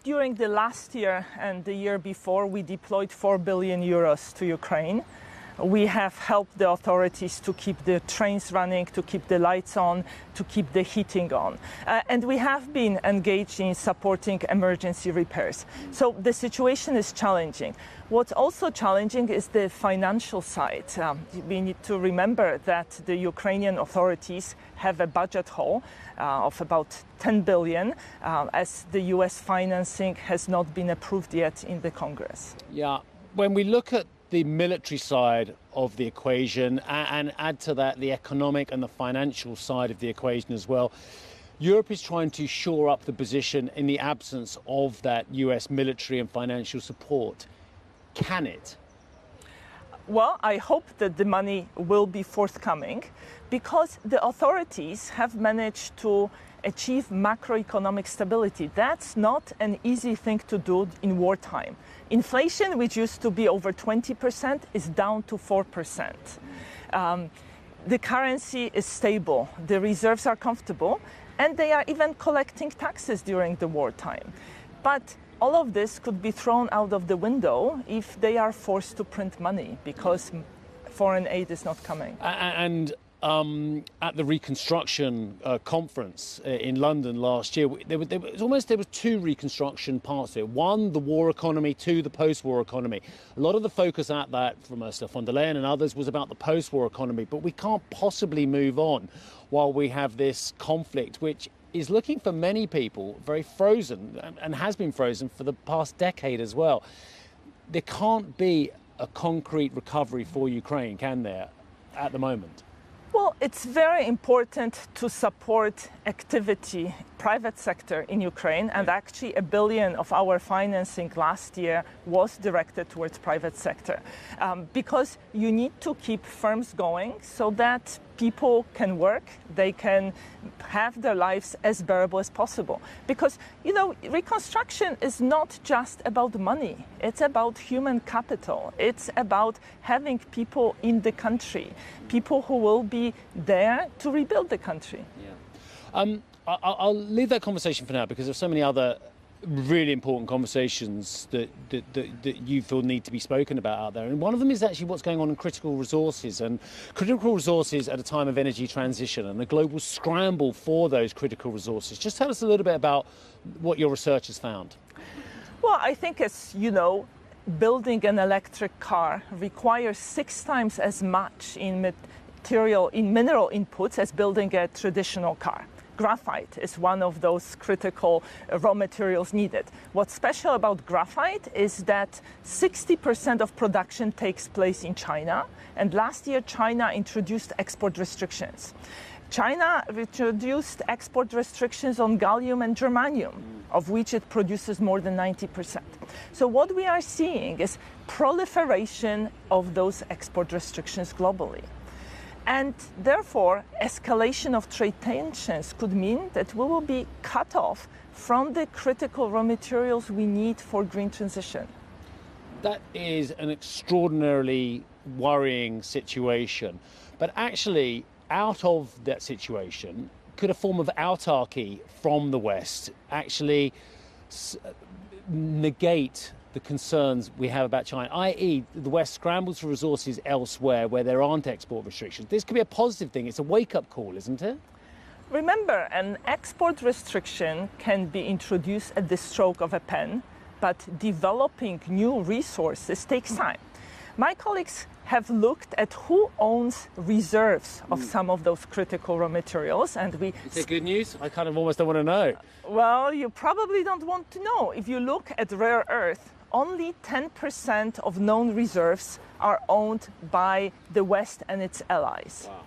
During the last year and the year before, we deployed 4 billion euros to Ukraine. We have helped the authorities to keep the trains running, to keep the lights on, to keep the heating on. And we have been engaged in supporting emergency repairs. So the situation is challenging. What's also challenging is the financial side. We need to remember that the Ukrainian authorities have a budget hole of about 10 billion, as the US financing has not been approved yet in the Congress. Yeah, when we look at the military side of the equation and add to that the economic and the financial side of the equation as well, Europe is trying to shore up the position in the absence of that US military and financial support. Can it? Well, I hope that the money will be forthcoming because the authorities have managed to achieve macroeconomic stability. That's not an easy thing to do in wartime. Inflation, which used to be over 20%, is down to 4%. The currency is stable, the reserves are comfortable, and they are even collecting taxes during the wartime. But all of this could be thrown out of the window if they are forced to print money because foreign aid is not coming. And at the Reconstruction conference in London last year, there were two Reconstruction parts here. One, the war economy, two, the post-war economy. A lot of the focus at that from Ursula von der Leyen and others was about the post-war economy, but we can't possibly move on while we have this conflict, which is looking for many people very frozen and has been frozen for the past decade as well. There can't be a concrete recovery for Ukraine, can there, at the moment? Well, it's very important to support activity, private sector in Ukraine, and actually $1 billion of our financing last year was directed towards private sector, because you need to keep firms going so that people can work, they can have their lives as bearable as possible. Because, reconstruction is not just about money, it's about human capital, it's about having people in the country, people who will be there to rebuild the country. Yeah. I'll leave that conversation for now because there's so many other really important conversations that you feel need to be spoken about out there. And one of them is actually what's going on in critical resources at a time of energy transition and the global scramble for those critical resources. Just tell us a little bit about what your research has found. Well, I think, as you know, building an electric car requires 6 times as much in mineral inputs as building a traditional car. Graphite is one of those critical raw materials needed. What's special about graphite is that 60% of production takes place in China, and last year China introduced export restrictions. China introduced export restrictions on gallium and germanium, of which it produces more than 90%. So what we are seeing is proliferation of those export restrictions globally. And therefore, escalation of trade tensions could mean that we will be cut off from the critical raw materials we need for green transition. That is an extraordinarily worrying situation. But actually, out of that situation, could a form of autarky from the West actually negate the concerns we have about China, i.e. the West scrambles for resources elsewhere where there aren't export restrictions? This could be a positive thing. It's a wake-up call, isn't it? Remember, an export restriction can be introduced at the stroke of a pen, but developing new resources takes time. My colleagues have looked at who owns reserves of some of those critical raw materials, and we... Is it good news? I kind of almost don't want to know. Well, you probably don't want to know. If you look at rare earth, only 10% of known reserves are owned by the West and its allies. Wow.